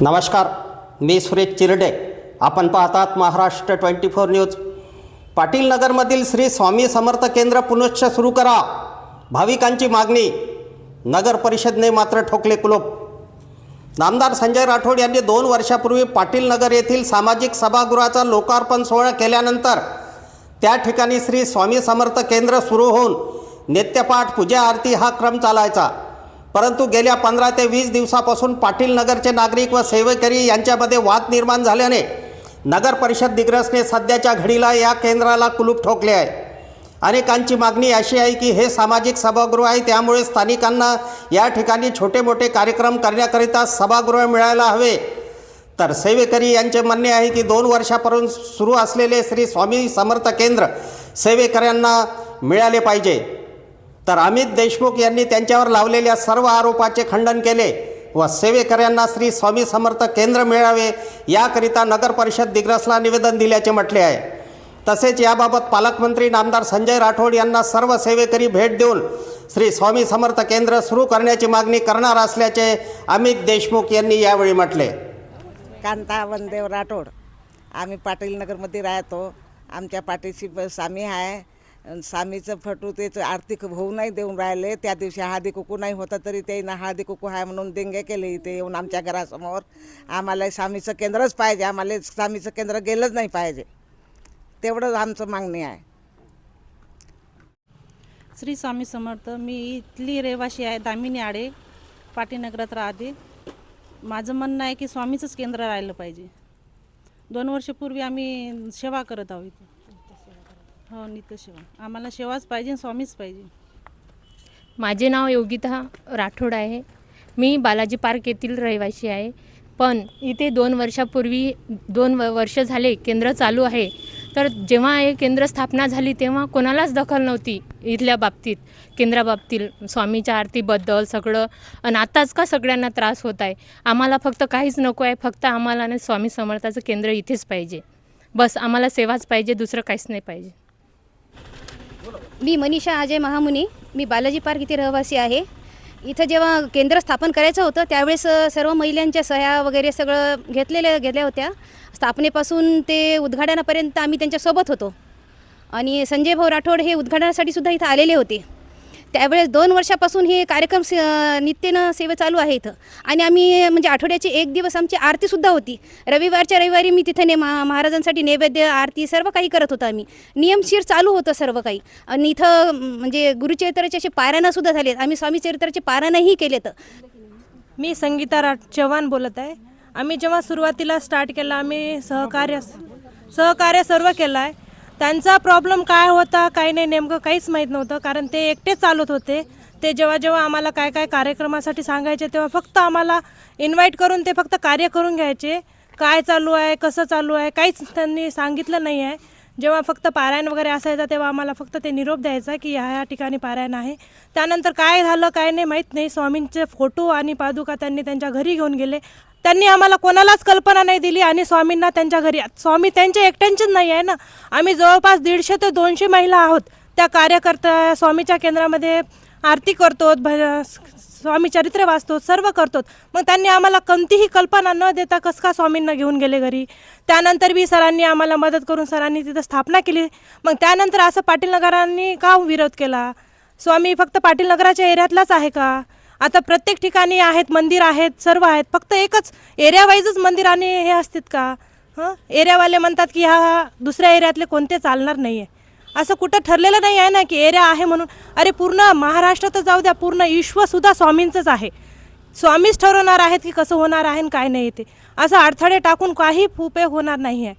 नमस्कार, मी सुरेश चिरडे. आपण पाहतात महाराष्ट्र 24 न्यूज. पाटील नगरमधील श्री स्वामी समर्थ केंद्र पुनश्च सुरू करा, भाविकांची मागणी. नगर परिषदेने मात्र ठोकले कुलूप. नामदार संजय राठोड यांनी 2 वर्षापूर्वी पाटील नगर येथील सामाजिक सभागृहाचा लोकार्पण सोहळा केल्यानंतर त्या ठिकाणी श्री स्वामी समर्थ केंद्र सुरू होऊन नित्यपाठ, पूजा, आरती हा क्रम चालायचा. परंतु गेल्या 15 ते 20 दिवसापासून पाटील नगरचे नागरिक व सेवेकरी यांच्यामध्ये वाद निर्माण झाल्याने नगर परिषद दिग्रसने सध्याच्या घडीला या केंद्राला कुलूप ठोकले आहे. अनेकांची मागणी अशी आहे की हे सामाजिक सभागृह आहे, त्यामुळे स्थानिकांना या ठिकाणी छोटे मोठे कार्यक्रम करण्याकरिता सभागृह मिळायला हवे. तर सेवेकरी यांचे म्हणणे आहे की 2 वर्षापासून सुरू असलेले श्री स्वामी समर्थ केंद्र सेवेकऱ्यांना मिळाले पाहिजे. तर अमित देशमुख यांनी त्यांच्यावर लावलेल्या सर्व आरोपाचे खंडन केले व सेवेकऱ्यांना श्री स्वामी समर्थ केंद्र मिळावे याकरिता नगर परिषद दिग्रसला निवेदन दिल्याचे म्हटले आहे. तसेच याबाबत पालकमंत्री नामदार संजय राठोड यांना सर्व सेवेकरी भेट देऊन श्री स्वामी समर्थ केंद्र सुरू करण्याची मागणी करणार असल्याचे अमित देशमुख यांनी यावेळी म्हटले. कांता वनदेव राठोड, आम्ही पाटील नगरमध्ये राहतो. आमच्या पाठीशी स्वामी आहे. स्वामीचं फोटो त्याचं आरती होऊ नाही देऊन राहिले. त्या दिवशी हळदी कुकू नाही होता तरी ते ना हळदी कुकू आहे म्हणून देंगे केले इथे येऊन आमच्या घरासमोर. आम्हाला स्वामीचं केंद्रच पाहिजे, आम्हाला स्वामीचं केंद्र गेलंच नाही पाहिजे, तेवढंच आमचं मागणी आहे. श्री स्वामी समर्थ. मी इथली रहिवाशी आहे, दामिनी आडे, पाटीनगरात राहते. माझं म्हणणं आहे की स्वामीचंच केंद्र राहिलं पाहिजे. 2 वर्षापूर्वी आम्ही सेवा करत आहोत इथे. हो, नित्य सेवा. आम्हाला सेवाच पाहिजे, स्वामीच पाहिजे. माझे नाव योगिता राठोड आहे. मी बालाजी पार्क येथील रहिवासी आहे. पण इथे 2 वर्षापूर्वी 2 वर्ष झाले केंद्र चालू आहे. तर जेव्हा हे केंद्र स्थापना झाली तेव्हा कोणालाच दखल नव्हती इथल्या बाबतीत, केंद्राबाबतीत, स्वामीच्या आरतीबद्दल सगळं. आणि आताच का सगळ्यांना त्रास होत आहे. आम्हाला फक्त काहीच नको आहे, फक्त आम्हाला ना स्वामी समर्थाचं केंद्र इथेच पाहिजे. बस आम्हाला सेवाच पाहिजे, दुसरं काहीच नाही पाहिजे. मी मनीषा अजय महामुनी, मी बालाजी पार्क इथे रहिवासी आहे. इथं जेव्हा केंद्र स्थापन करायचं होतं त्यावेळेस सर्व महिलांच्या सह्या वगैरे सगळं घेतल्या होत्या. स्थापनेपासून ते उद्घाटनापर्यंत आम्ही त्यांच्यासोबत होतो. आणि संजय भाऊ राठोड हे उद्घाटनासाठी सुद्धा इथं आलेले होते. त्यावेळेस 2 वर्षापासून हे कार्यक्रम नित्यनं सेवा चालू आहे इथं. आणि आम्ही म्हणजे आठवड्याचे 1 दिवस आमची आरतीसुद्धा होती. रविवारच्या रविवारी मी तिथे महाराजांसाठी नैवेद्य, आरती सर्व काही करत होतो. आम्ही नियमशीर चालू होतं सर्व काही. आणि इथं म्हणजे गुरुचरित्राचे असे पारायणसुद्धा झालेत. आम्ही स्वामी चरित्राचे पारायणही केलेत. मी संगीता चव्हाण बोलत आहे. आम्ही जेव्हा सुरुवातीला स्टार्ट केला, आम्ही सहकार्य सर्व केलं आहे. त्यांचा प्रॉब्लेम काय होता काय नाही नेमकं काहीच माहीत नव्हतं, कारण ते एकटेच चालवत होते. ते जेव्हा आम्हाला काय कार्यक्रमासाठी सांगायचे तेव्हा फक्त आम्हाला इन्व्हाइट करून ते फक्त कार्य करून घ्यायचे. काय चालू आहे, कसं चालू आहे, काहीच त्यांनी सांगितलं नाही आहे. जेव्हा फक्त पारायण वगैरे असायचं तेव्हा आम्हाला फक्त ते निरोप द्यायचा की ह्या ठिकाणी पारायण आहे. त्यानंतर काय झालं काय नाही माहीत नाही. स्वामींचे फोटो आणि पादुका त्यांनी त्यांच्या घरी घेऊन गेले. त्यांनी आम्हाला कोणालाच कल्पना नाही दिली. आणि स्वामींना त्यांच्या घरी, स्वामी त्यांच्या एकट्यांचेच नाही आहे ना, आम्ही जवळपास 150 ते 200 महिला आहोत. त्या कार्यकर्त्या स्वामीच्या केंद्रामध्ये आरती करतो, स्वामी चरित्र वाचतो, सर्व करतो. मग त्यांनी आम्हाला कोणतीही कल्पना न देता कसं का स्वामींना घेऊन गेले घरी. त्यानंतर बी सरांनी आम्हाला मदत करून सरांनी तिथं स्थापना केली. मग त्यानंतर असं पाटील नगरांनी का विरोध केला. स्वामी फक्त पाटील नगराच्या एरियातलाच आहे का. आता प्रत्येक ठिकाणी आहेत, मंदिर आहेत, सर्व आहेत. फक्त एकच एरिया वाईजच मंदिर आणि हे असतात का. एरियावाले म्हणतात की ह्या दुसऱ्या एरियातले कोणते चालणार नाही आहे. असं कुठं ठरलेलं नाही आहे ना की एरिया आहे म्हणून. अरे पूर्ण महाराष्ट्र तर जाऊ द्या, पूर्ण विश्वसुद्धा स्वामींचंच आहे. स्वामीच ठरवणार आहेत की कसं होणार आहे आणि काय नाही. ते असं अडथळे टाकून काही उपयोग होणार नाही आहे.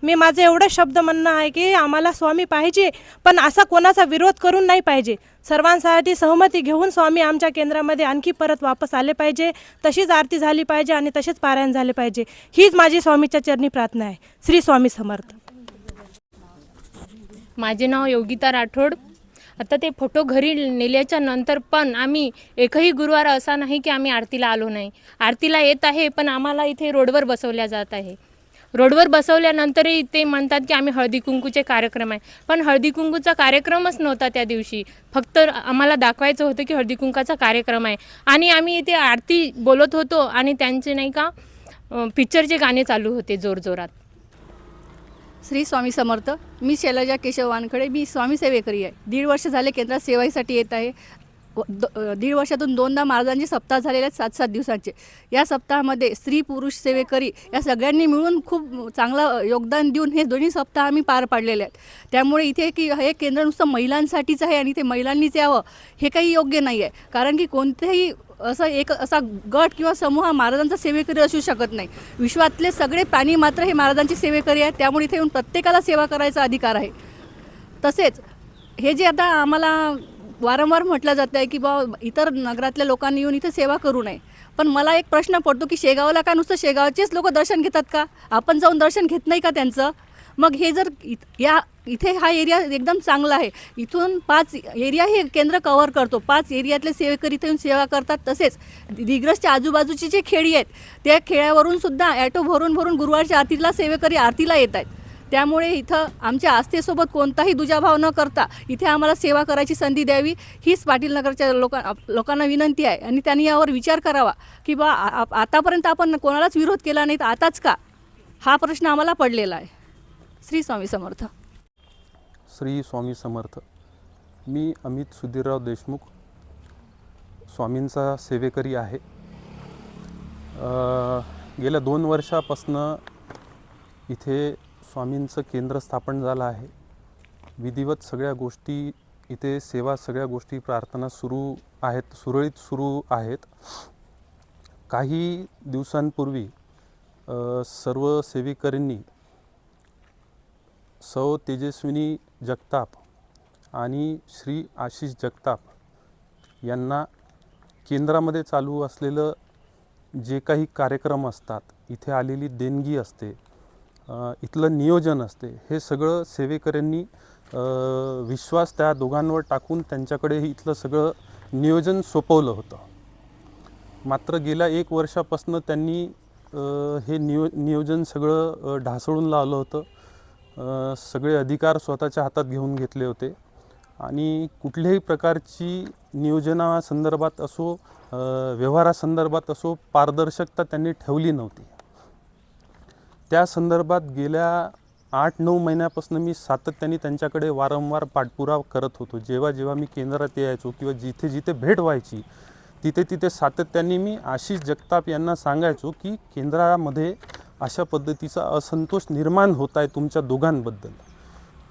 मी माझं एवढं शब्द म्हणणं आहे की आम्हाला स्वामी पाहिजे, पण असा कोणाचा विरोध करून नाही पाहिजे. सर्वांसाठी सहमती घेऊन स्वामी आमच्या केंद्रामध्ये आणखी परत वापस आले पाहिजे. तशीच आरती झाली पाहिजे आणि तसेच पारायण झाले पाहिजे. हीच माझी स्वामीच्या चरणी प्रार्थना आहे. श्री स्वामी समर्थ. माझे नाव योगिता राठोड. आता ते फोटो घरी नेल्याच्या नंतर पण आम्ही एकही गुरुवार असा नाही की आम्ही आरतीला आलो नाही. आरतीला येत आहे, पण आम्हाला इथे रोडवर बसवल्या जात आहे. रोडवर बसवल्यानंतरही ते म्हणतात की आम्ही हळदी कुंकूचे कार्यक्रम आहे. पण हळदी कुंकूचा कार्यक्रमच नव्हता त्या दिवशी. फक्त आम्हाला दाखवायचं होतं की हळदी कुंकाचा कार्यक्रम आहे. आणि आम्ही इथे आरती बोलत होतो आणि त्यांचे नाही का पिक्चरचे गाणे चालू होते जोरजोरात. श्री स्वामी समर्थ. मी शैलजा केशव वानखडे. मी स्वामी सेवेकरी आहे. 1.5 वर्ष झाले केंद्रात सेवाईसाठी येत आहे. 1.5 वर्षातून 2दा महाराजांचे सप्ताह झालेले आहेत 7-7 दिवसांचे. या सप्ताहामध्ये स्त्री पुरुष सेवेकरी या सगळ्यांनी मिळून खूप चांगलं योगदान देऊन हे दोन्ही सप्ताह आम्ही पार पाडलेले आहेत. त्यामुळे इथे की हे केंद्र नुसतं महिलांसाठीच आहे आणि ते महिलांनीच यावं हे काही योग्य नाही आहे. कारण की कोणतेही असा गट किंवा समूह महाराजांचा सेवेकरी असू शकत नाही. विश्वातले सगळे प्राणी मात्र हे महाराजांचे सेवेकरी आहेत. त्यामुळे इथे येऊन प्रत्येकाला सेवा करायचा अधिकार आहे. तसेच हे जे आता आम्हाला वारंवार म्हटलं जातं आहे की इतर नगरातल्या लोकांनी येऊन इथे सेवा करू नये, पण मला एक प्रश्न पडतो की शेगावला का नुसतं शेगावचेच लोक दर्शन घेतात का? आपण जाऊन दर्शन घेत नाही का त्यांचं? मग हे जर इथे हा एरिया एकदम चांगला आहे. इथून 5 एरिया हे केंद्र कव्हर करतो. 5 एरियातले सेवेकरी इथे येऊन सेवा करतात. तसेच दिग्रसच्या आजूबाजूची जे खेडी आहेत त्या खेड्यावरून सुद्धा ॲटो भरून गुरुवारच्या आरतीला सेवेकरी आरतीला येत आहेत. त्यामुळे इथं आमच्या आस्थेसोबत कोणताही दुजाभाव न करता इथे आम्हाला सेवा करायची संधी द्यावी हीच पाटील नगरच्या लोकांना विनंती आहे. आणि त्यांनी यावर विचार करावा की आतापर्यंत आपण कोणालाच विरोध केला नाही तर आताच का, हा प्रश्न आम्हाला पडलेला आहे. श्री स्वामी समर्थ. श्री स्वामी समर्थ. मी अमित सुधीरराव देशमुख स्वामींचा सेवेकरी आहे. गेल्या 2 वर्षापासनं इथे स्वामींचं केंद्र स्थापन झालं आहे. विधिवत सगळ्या गोष्टी इथे सेवा सगळ्या गोष्टी प्रार्थना सुरू आहेत, सुरळीत सुरू आहेत. काही दिवसांपूर्वी सर्व सेवेकरींनी सौ तेजस्विनी जगताप आणि श्री आशिष जगताप यांना केंद्रामध्ये चालू असलेलं जे काही कार्यक्रम असतात, इथे आलेली देणगी असते, इथलं नियोजन असते, हे सगळं सेवेकऱ्यांनी विश्वास त्या दोघांवर टाकून त्यांच्याकडे इथलं सगळं नियोजन सोपवलं होतं. मात्र गेल्या 1 वर्षापासून त्यांनी हे नियोजन सगळं ढासळून लावलं होतं. सगळे अधिकार स्वतःच्या हातात घेऊन घेतले होते आणि कुठल्याही प्रकारची नियोजनासंदर्भात असो व्यवहारासंदर्भात असो पारदर्शकता त्यांनी ठेवली नव्हती. त्या संदर्भात गेल्या 8-9 महिन्यापासून मी सातत्याने त्यांच्याकडे वारंवार पाठपुरावा करत होतो. जेव्हा मी केंद्रात यायचो किंवा जिथे जिथे भेट व्हायची तिथे सातत्याने मी आशिष जगताप यांना सांगायचो की केंद्रामध्ये अशा पद्धतीचा असंतोष निर्माण होत आहे तुमच्या दोघांबद्दल.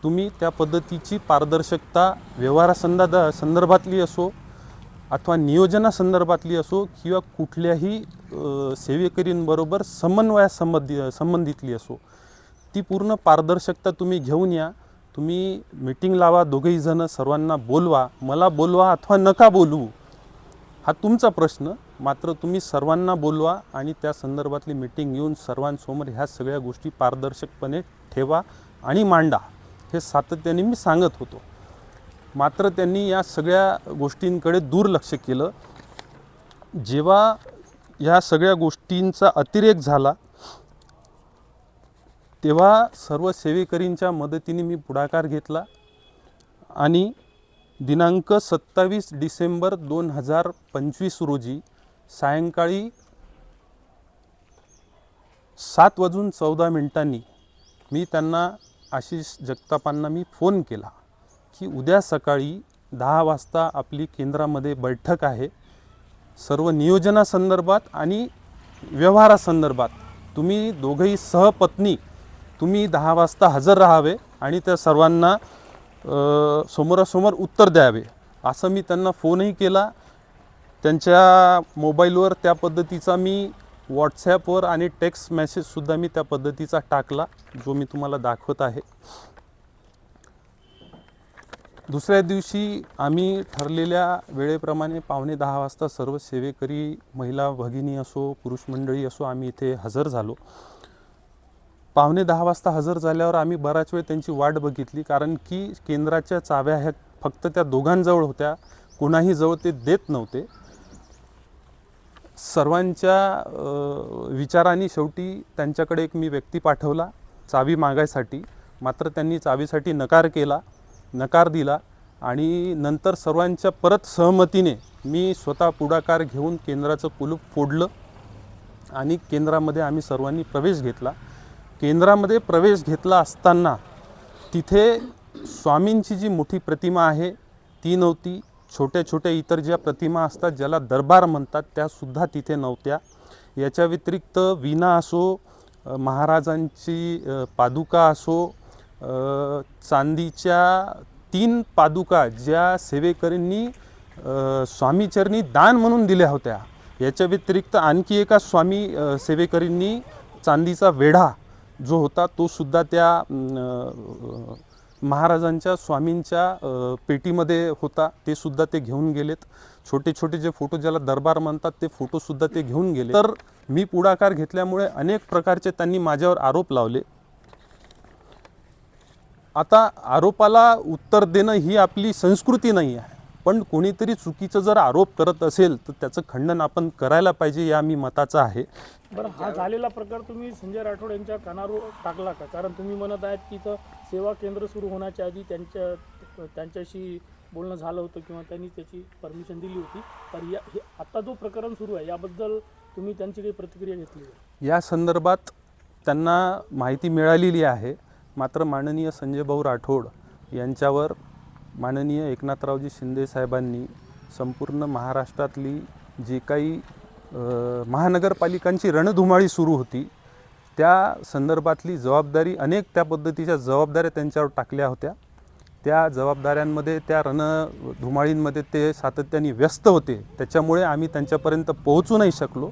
तुम्ही त्या पद्धतीची पारदर्शकता व्यवहारासंदर्भातली असो अथवा नियोजनासंदर्भातली असो किंवा कुठल्याही सेवेकरींबरोबर संबंधितली असो, ती पूर्ण पारदर्शकता तुम्ही घेऊन या. तुम्ही मीटिंग लावा, दोघेही जण सर्वांना बोलवा, मला बोलवा अथवा नका बोलवू हा तुमचा प्रश्न. मात्र तुम्ही सर्वांना बोलवा आणि त्या संदर्भातली मीटिंग घेऊन सर्वांसमोर ह्या सगळ्या गोष्टी पारदर्शकपणे ठेवा आणि मांडा, हे सातत्याने मी सांगत होतो. मात्र त्यांनी या सगळ्या गोष्टींकडे दुर्लक्ष केलं. जेव्हा या सगळ्या गोष्टींचा अतिरेक झाला तेव्हा सर्व सेवेकरींच्या मदतीने मी पुढाकार घेतला आणि दिनांक 27 डिसेंबर 2025 रोजी सायंकाळी 7:14 मी त्यांना आशिष जगतापांना मी फोन केला की उद्या सकाळी 10 वाजता आपली केंद्रामध्ये बैठक आहे. सर्व नियोजनासंदर्भात आणि व्यवहारासंदर्भात तुम्ही दोघंही सहपत्नी तुम्ही 10 वाजता हजर राहावे आणि त्या सर्वांना समोरासमोर उत्तर द्यावे, असं मी त्यांना फोनही केला. त्यांच्या मोबाईलवर त्या पद्धतीचा मी व्हॉट्सॲपवर आणि टेक्स्ट मेसेजसुद्धा मी त्या पद्धतीचा टाकला, जो मी तुम्हाला दाखवत आहे. दुसऱ्या दिवशी आम्ही ठरलेल्या वेळेप्रमाणे 9:45 वाजता सर्व सेवेकरी महिला भगिनी असो पुरुष मंडळी असो आम्ही इथे हजर झालो. 9:45 वाजता हजर झाल्यावर आम्ही बराच वेळ त्यांची वाट बघितली, कारण की केंद्राच्या चाव्या ह्या फक्त त्या दोघांजवळ होत्या, कोणाही जवळ ते देत नव्हते. सर्वांच्या विचारांनी शेवटी त्यांच्याकडे एक मी व्यक्ती पाठवला चावी मागायसाठी. मात्र त्यांनी चावीसाठी नकार दिला आणि नंतर सर्वांच्या परत सहमतीने मी स्वतः पुढाकार घेऊन केंद्राचं कुलूप फोडलं आणि केंद्रामध्ये आम्ही सर्वांनी प्रवेश घेतला. केंद्रामध्ये प्रवेश घेतला असताना तिथे स्वामींची जी मोठी प्रतिमा आहे ती नव्हती. छोट्या छोट्या इतर ज्या प्रतिमा असतात ज्याला दरबार म्हणतात त्यासुद्धा तिथे नव्हत्या. याच्या व्यतिरिक्त वीणा असो, महाराजांची पादुका असो, चांदीच्या 3 पादुका ज्या सेवेकरींनी स्वामीचरणी दान म्हणून दिल्या होत्या. याच्या व्यतिरिक्त आणखी एका स्वामी सेवेकरींनी चांदीचा वेढा जो होता तो सुद्धा त्या महाराजांच्या स्वामींच्या पेटीमध्ये होता, ते सुद्धा ते घेऊन गेलेत. छोटे छोटे जे फोटो ज्याला दरबार म्हणतात ते फोटोसुद्धा ते घेऊन गेले. तर मी पुढाकार घेतल्यामुळे अनेक प्रकारचे त्यांनी माझ्यावर आरोप लावले. आता आरोपाला उत्तर देणं ही आपली संस्कृती नाही आहे, पण कोणीतरी चुकीचं जर आरोप करत असेल तर त्याचं खंडन आपण करायला पाहिजे या मी मताचा आहे. बरं, हा झालेला प्रकार तुम्ही संजय राठोड यांच्या कानावर टाकला का? कारण तुम्ही म्हणत आहेत की इथं सेवा केंद्र सुरू होण्याच्या आधी त्यांच्याशी बोलणं झालं होतं किंवा त्यांनी त्याची परमिशन दिली होती. तर हे आत्ता जो प्रकरण सुरू आहे याबद्दल तुम्ही त्यांची काही प्रतिक्रिया घेतली आहे? या संदर्भात त्यांना माहिती मिळालेली आहे, मात्र माननीय संजय भाऊ राठोड यांच्यावर माननीय एकनाथरावजी शिंदे साहेबांनी संपूर्ण महाराष्ट्रातली जी काही महानगरपालिकांची रणधुमाळी सुरू होती त्या संदर्भातली जबाबदारी, अनेक त्या पद्धतीच्या जबाबदाऱ्या त्यांच्यावर टाकल्या होत्या. त्या जबाबदाऱ्यांमध्ये, त्या रणधुमाळींमध्ये ते सातत्याने व्यस्त होते, त्याच्यामुळे आम्ही त्यांच्यापर्यंत पोहोचू नाही शकलो.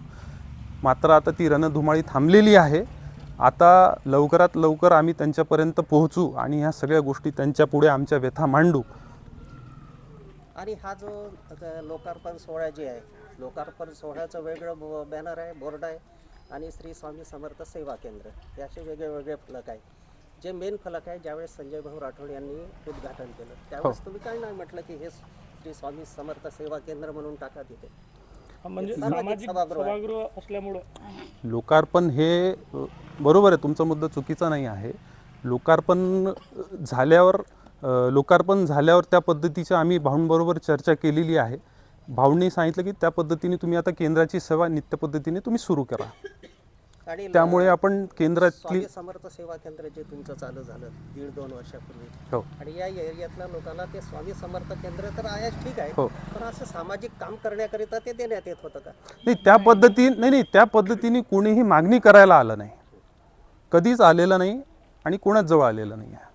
मात्र आता ती रणधुमाळी थांबलेली आहे. आता लवकरात लवकर आम्ही त्यांच्यापर्यंत पोहोचू आणि ह्या सगळ्या गोष्टी त्यांच्यापुढे आमच्या व्यथा मांडू. आणि हा जो लोकार्पण सोहळा जे आहे, लोकार्पण सोहळ्याचं वेगळं बॅनर आहे, बोर्ड आहे आणि श्री स्वामी समर्थ सेवा केंद्र हे असे वेगळे वेगळे फलक आहे. जे मेन फलक आहे ज्यावेळेस संजय भाऊ राठोड यांनी उद्घाटन केलं त्यावेळेस तुम्ही काय नाही म्हटलं की हे श्री स्वामी समर्थ सेवा केंद्र म्हणून टाका तिथे? म्हणजे सामाजिक सभागृह असल्यामुळं लोकार्पण हे बरोबर आहे, तुमचा मुद्दा चुकीचा नाही आहे. लोकार्पण झाल्यावर त्या पद्धतीच्या आम्ही भाऊंबरोबर चर्चा केलेली आहे. भाऊंनी सांगितलं की त्या पद्धतीने तुम्ही आता केंद्राची सेवा नित्य पद्धतीने तुम्ही सुरू करा. आणि त्यामुळे आपण केंद्रातली स्वामी समर्थ सेवा केंद्र जे तुमचं चालू झालं 1.5-2 वर्षापूर्वी, हो आणि या एरियातल्या लोकांना ते स्वामी समर्थ केंद्र तर आहे, ठीक आहे, हो, पण असं सामाजिक काम करण्याकरिता ते देण्यात येत होतं का? नाही त्या पद्धतीने कोणीही मागणी करायला आलं नाही, कधीच आलेलं नाही आणि कोणाच जवळ आलेलं नाही आहे.